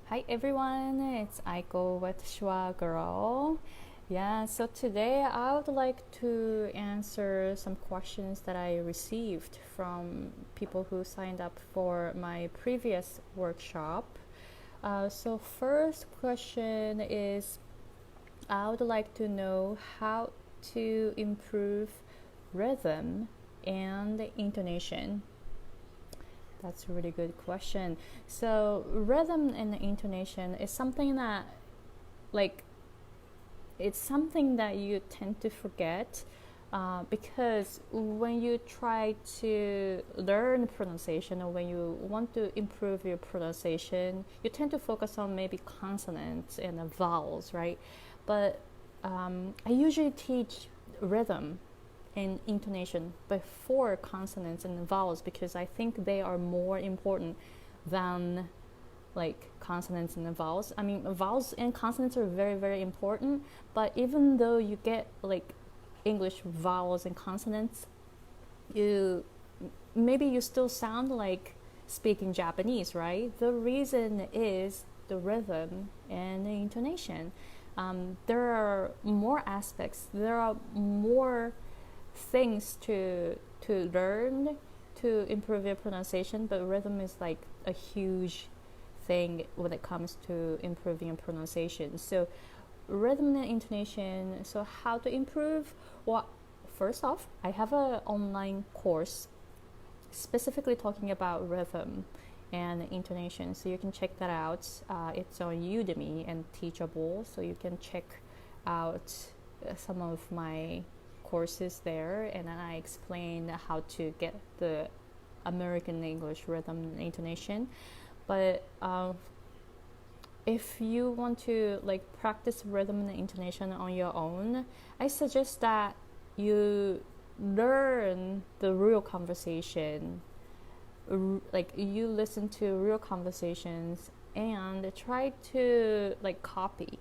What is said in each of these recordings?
Hi everyone, it's Aiko with Schwa Girl. Yeah, so today I would like to answer some questions that I received from people who signed up for my previous workshop. So first question is, I would like to know how to improve rhythm and intonation. That's a really good question. So rhythm and intonation is something that it's something that you tend to forget because when you try to learn pronunciation or when you want to improve your pronunciation, you tend to focus on maybe consonants and vowels, right? But I usually teach rhythm and intonation before consonants and vowels because I think they are more important than consonants and vowels. I mean, vowels and consonants are very, very important, but even though you get English vowels and consonants, you still sound like speaking Japanese, right? The reason is the rhythm and the intonation. There are more aspects, there are more things to learn to improve your pronunciation, but rhythm is like a huge thing when it comes to improving your pronunciation. So rhythm and intonation, so how to improve? Well, first off, I have an online course specifically talking about rhythm and intonation, so you can check that out. It's on Udemy and Teachable, so you can check out some of my courses there, and then I explain how to get the American English rhythm and intonation. But if you want to practice rhythm and intonation on your own, I suggest that you learn the real conversation, you listen to real conversations and try to copy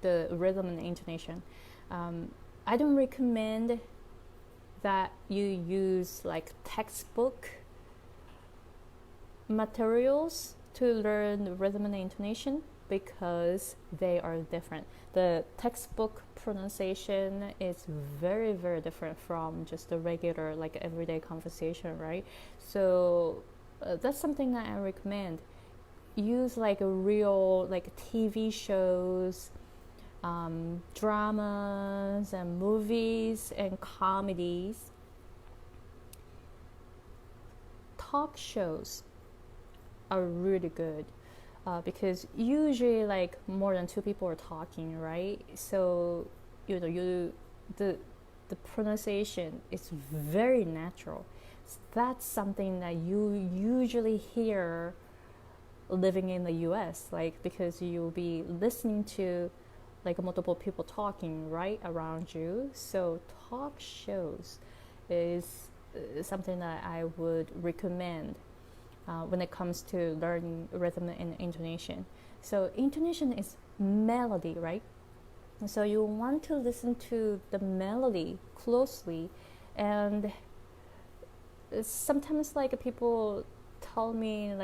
the rhythm and intonation. I don't recommend that you use textbook materials to learn rhythm and intonation because they are different. The textbook pronunciation is very, very different from just a regular everyday conversation, right? So that's something that I recommend. Use a real TV shows, dramas and movies and comedies. Talk shows are really good because usually more than two people are talking, right? So the pronunciation is very natural. That's something that you usually hear living in the US, because you'll be listening to multiple people talking right around you. So talk shows is something that I would recommend when it comes to learning rhythm and intonation. So intonation is melody, right? So you want to listen to the melody closely, and sometimes people tell me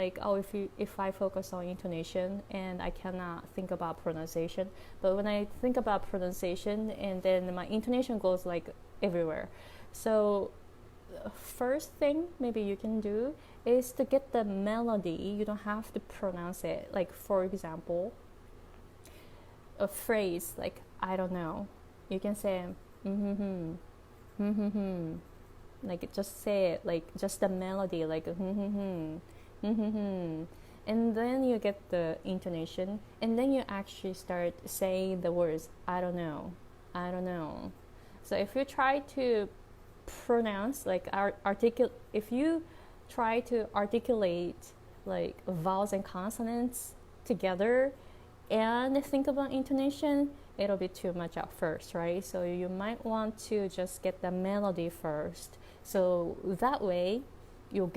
if I focus on intonation and I cannot think about pronunciation, but when I think about pronunciation and then my intonation goes everywhere. So first thing maybe you can do is to get the melody. You don't have to pronounce it. For example, a phrase I don't know, you can say just say it just the melody and then you get the intonation, and then you actually start saying the words I don't know. So if you try to pronounce if you try to articulate vowels and consonants together and think about intonation, it'll be too much at first, right? So you might want to just get the melody first, so that way you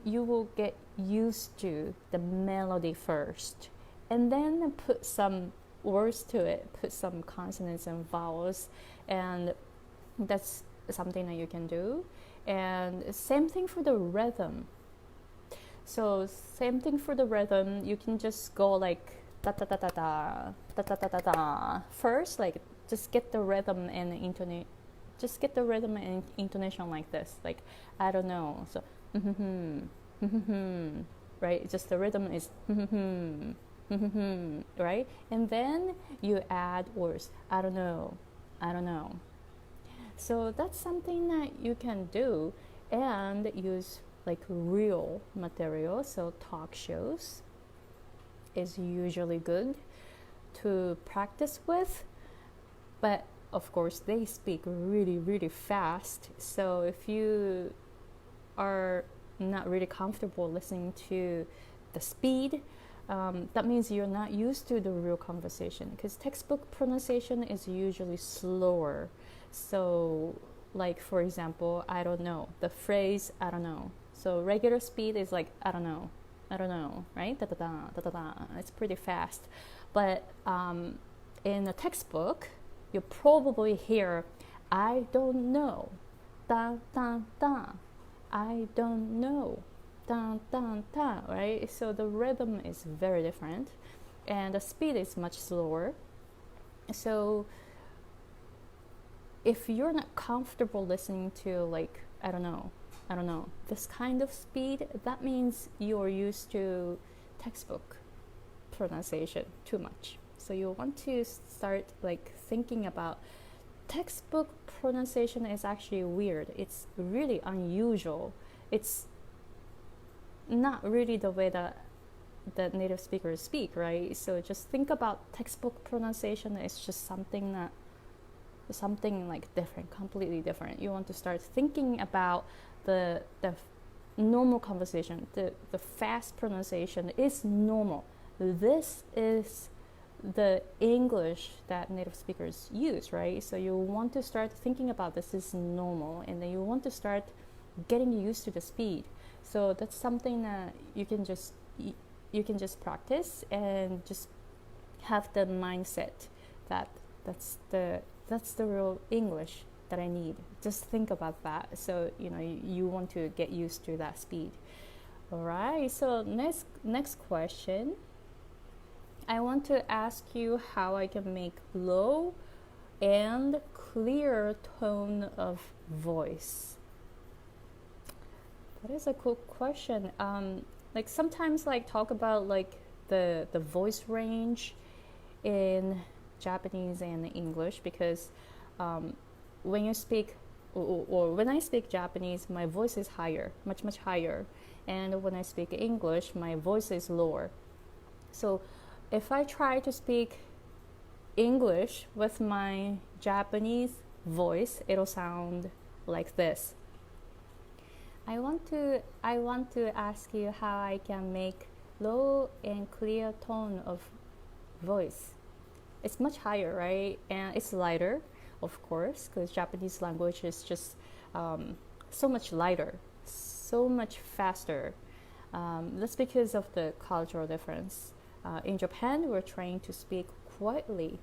will get used to the melody first, and then put some words to it, put some consonants and vowels, and that's something that you can do. And same thing for the rhythm. So same thing for the rhythm. You can just go like da da da da da da da da da da. First, like just get the rhythm and intonation. Just get the rhythm and intonation like this. Like I don't know. So right. Just the rhythm is right. And then you add words. I don't know. I don't know. So that's something that you can do and use like real material. So talk shows is usually good to practice with, but of course they speak really, really fast. So if you are not really comfortable listening to the speed, that means you're not used to the real conversation, because textbook pronunciation is usually slower. So like for example, I don't know, the phrase I don't know. So regular speed is like I don't know, right? Da da da da da da. It's pretty fast. But in a textbook, you probably hear I don't know, da da da. I don't know, da da da. Right? So the rhythm is very different, and the speed is much slower. So if you're not comfortable listening to like I don't know, this kind of speed, that means you're used to textbook pronunciation too much. So you want to start like thinking about textbook pronunciation is actually weird. It's really unusual. It's not really the way that native speakers speak, right? So just think about textbook pronunciation. It's just something like different, completely different. You want to start thinking about the normal conversation. The fast pronunciation is normal. This is the English that native speakers use, right? So you want to start thinking about this is normal, and then you want to start getting used to the speed. So that's something that you can just practice and just have the mindset that that's the real English that I need. Just think about that. So you want to get used to that speed. All right. So next question. I want to ask you how I can make low and clear tone of voice. That is a cool question. Like sometimes like talk about like the voice range in Japanese and English, because when you speak or when I speak Japanese, my voice is higher, much higher, and when I speak English, my voice is lower. So if I try to speak English with my Japanese voice, it'll sound like this. I want to ask you how I can make low and clear tone of voice. It's much higher, right? And it's lighter, of course, because Japanese language is just so much lighter, so much faster. That's because of the cultural difference. In Japan, we're trained to speak quietly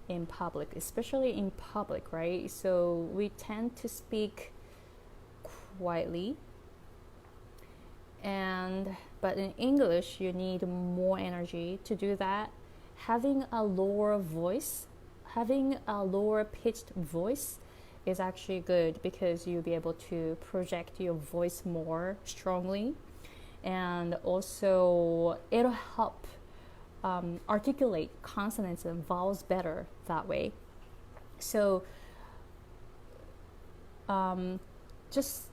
in public, especially in public, right? So we tend to speak quietly. But in English, you need more energy to do that. Having a lower pitched voice is actually good, because you'll be able to project your voice more strongly, and also it'll help articulate consonants and vowels better that way. So just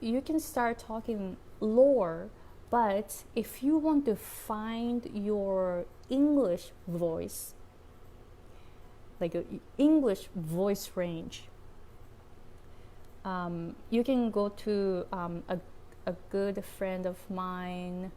you can start talking lower, but if you want to find your English voice, like an English voice range, you can go to a good friend of mine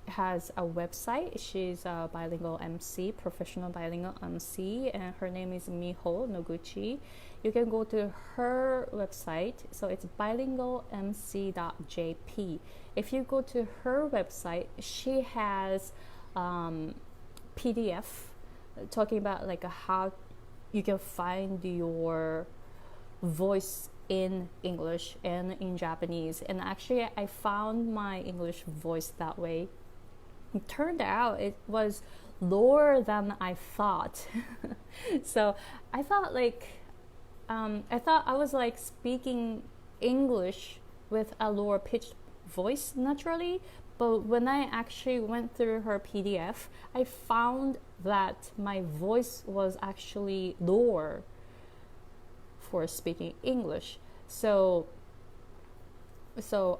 has a website. She's a bilingual MC, professional bilingual MC, and her name is Miho Noguchi. You can go to her website. So it's bilingualmc.jp. If you go to her website, she has PDF talking about like how you can find your voice in English and in Japanese. And actually, I found my English voice that way. It turned out it was lower than I thought. So I thought I was like speaking English with a lower pitched voice naturally, but when I actually went through her PDF, I found that my voice was actually lower for speaking English. So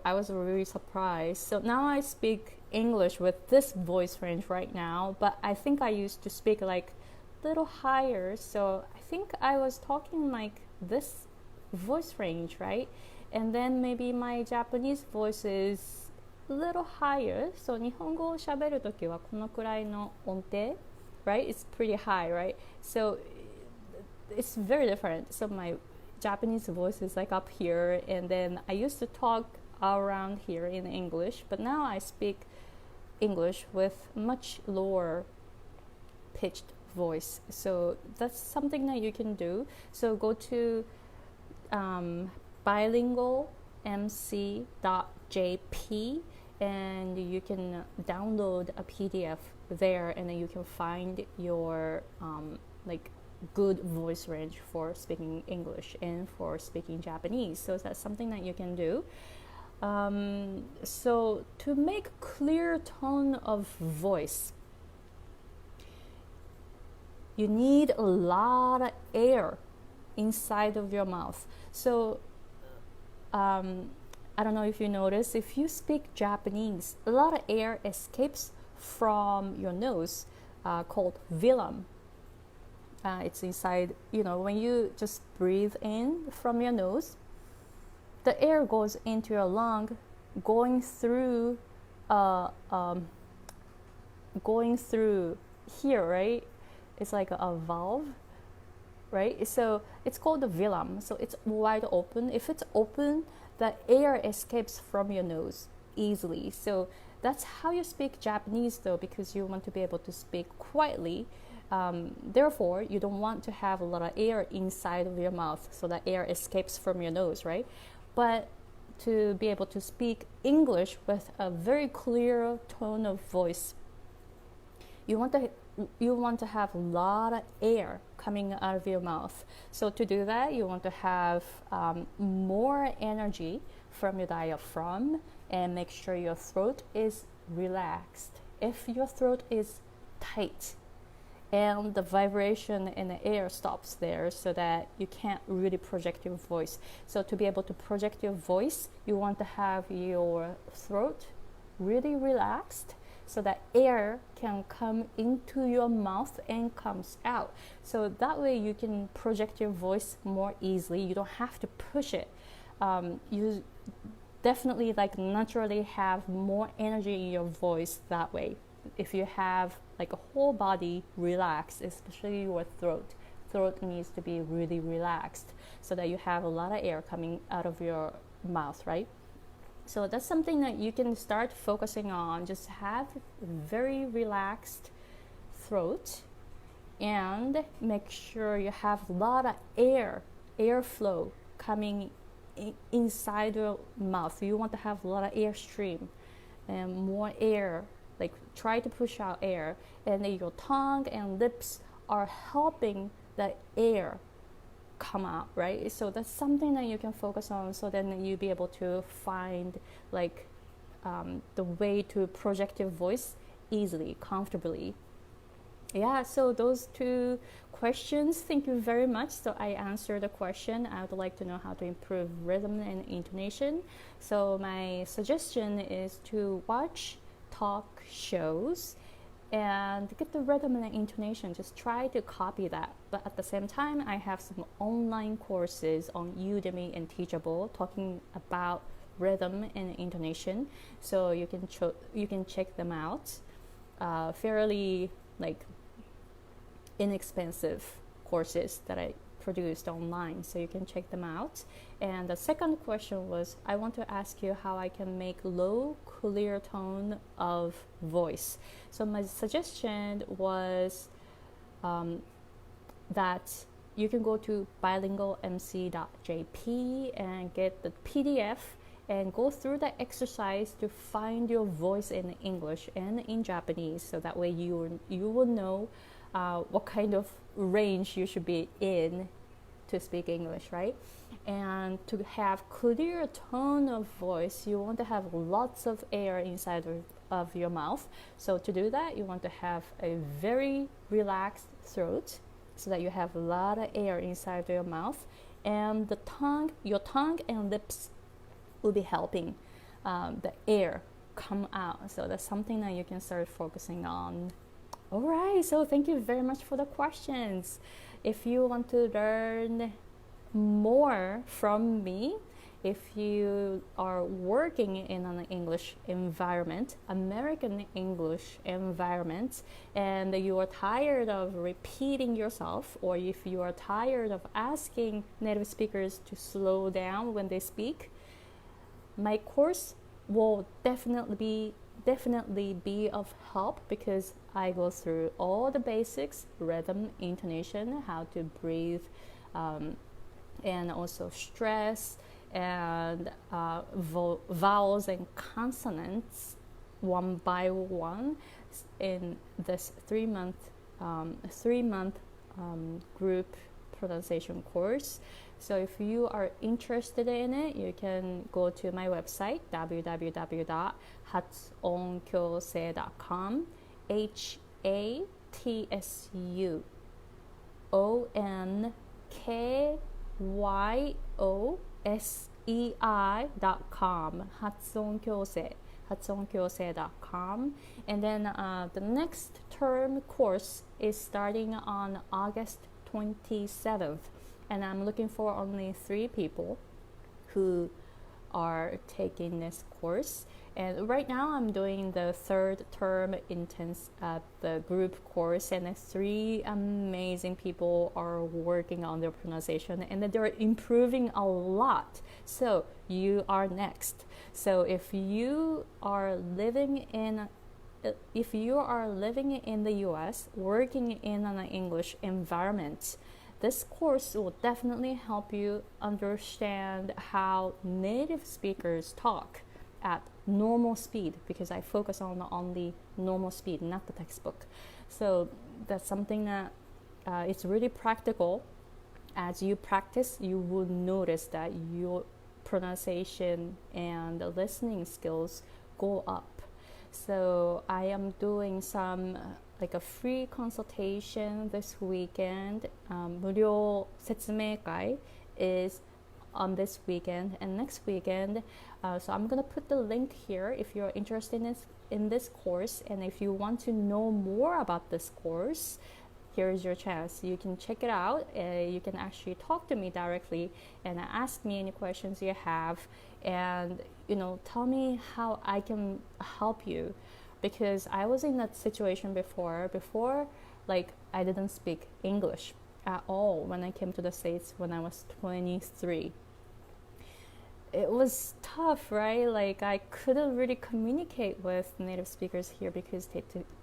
I was really surprised. So now I speak English with this voice range right now, but I think I used to speak like a little higher. So I think I was talking like this voice range, right? And then maybe my Japanese voice is a little higher. So 日本語を喋るときはこのくらいの音程, right? It's pretty high, right? So it's very different. So my Japanese voice is like up here, and then I used to talk around here in English, but now I speak English with much lower pitched voice. So that's something that you can do. So go to bilingualmc.jp and you can download a PDF there, and then you can find your good voice range for speaking English and for speaking Japanese. So that's something that you can do. So to make clear tone of voice, you need a lot of air inside of your mouth. So I don't know if you notice, if you speak Japanese, a lot of air escapes from your nose, called velum. It's inside, when you just breathe in from your nose, the air goes into your lung, going through here, right? It's like a valve, right? So it's called the velum. So it's wide open. If it's open, the air escapes from your nose easily. So that's how you speak Japanese, though, because you want to be able to speak quietly. Therefore, you don't want to have a lot of air inside of your mouth, so that air escapes from your nose, right? But to be able to speak English with a very clear tone of voice, you want to have a lot of air coming out of your mouth. So to do that, you want to have more energy from your diaphragm, and make sure your throat is relaxed. If your throat is tight, and the vibration in the air stops there, so that you can't really project your voice. So to be able to project your voice, you want to have your throat really relaxed, so that air can come into your mouth and comes out. So that way you can project your voice more easily. You don't have to push it. You definitely naturally have more energy in your voice that way. If you have a whole body relaxed, especially your throat needs to be really relaxed, so that you have a lot of air coming out of your mouth, right? So that's something that you can start focusing on. Just have very relaxed throat, and make sure you have a lot of airflow coming inside your mouth. You want to have a lot of airstream and more air. Try to push out air, and then your tongue and lips are helping the air come out, right? So that's something that you can focus on, so then you'll be able to find the way to project your voice easily, comfortably. Yeah, so those two questions, thank you very much. So I answered the question. I would like to know how to improve rhythm and intonation. So my suggestion is to watch talk shows and get the rhythm and intonation. Just try to copy that. But at the same time, I have some online courses on Udemy and Teachable talking about rhythm and intonation. So you can check them out. Fairly inexpensive courses that I produced online, so you can check them out. And the second question was, I want to ask you how I can make low, clear tone of voice. So my suggestion was that you can go to bilingualmc.jp and get the PDF and go through the exercise to find your voice in English and in Japanese, so that way you will know what kind of range you should be in to speak English, right? And to have clear tone of voice, you want to have lots of air inside of your mouth. So to do that, you want to have a very relaxed throat, so that you have a lot of air inside your mouth, and your tongue and lips will be helping the air come out. So that's something that you can start focusing on. All right, so thank you very much for the questions. If you want to learn more from me, if you are working in an English environment, American English environment, and you are tired of repeating yourself, or if you are tired of asking native speakers to slow down when they speak, my course will definitely be of help, because I go through all the basics: rhythm, intonation, how to breathe, and also stress, and vowels and consonants one by one in this 3-month group pronunciation course. So if you are interested in it, you can go to my website, www.hatsonkyosei.com, HATSONKYOSEI.com, hatsonkyosei.com. And then the next term course is starting on August 27th. And I'm looking for only 3 people who are taking this course. And right now I'm doing the 3rd term intense the group course, and 3 amazing people are working on their pronunciation, and they're improving a lot. So you are next. So if you are living in the US, working in an English environment, this course will definitely help you understand how native speakers talk at normal speed, because I focus on only normal speed, not the textbook. So that's something that it's really practical. As you practice, you will notice that your pronunciation and listening skills go up. So I am doing some like a free consultation this weekend. 無料説明会 is on this weekend and next weekend. So I'm gonna put the link here if you're interested in this course, and if you want to know more about this course, here's your chance. You can check it out. You can actually talk to me directly and ask me any questions you have, and tell me how I can help you. Because I was in that situation before, like I didn't speak English at all when I came to the States when I was 23. It was tough, right? Like I couldn't really communicate with native speakers here because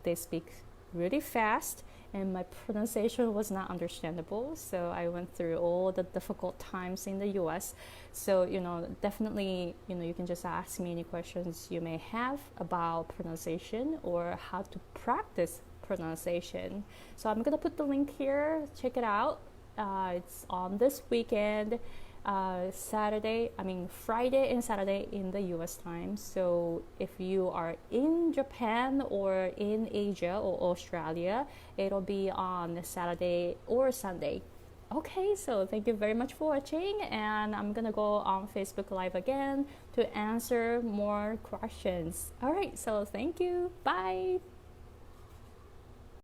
they speak really fast, and my pronunciation was not understandable. So I went through all the difficult times in the US. So definitely you can just ask me any questions you may have about pronunciation or how to practice pronunciation. So I'm gonna put the link here. Check it out. It's on this weekend, Friday and Saturday in the US time. So if you are in Japan or in Asia or Australia, it'll be on Saturday or Sunday. Okay, so thank you very much for watching, and I'm gonna go on Facebook Live again to answer more questions. All right, so thank you. Bye.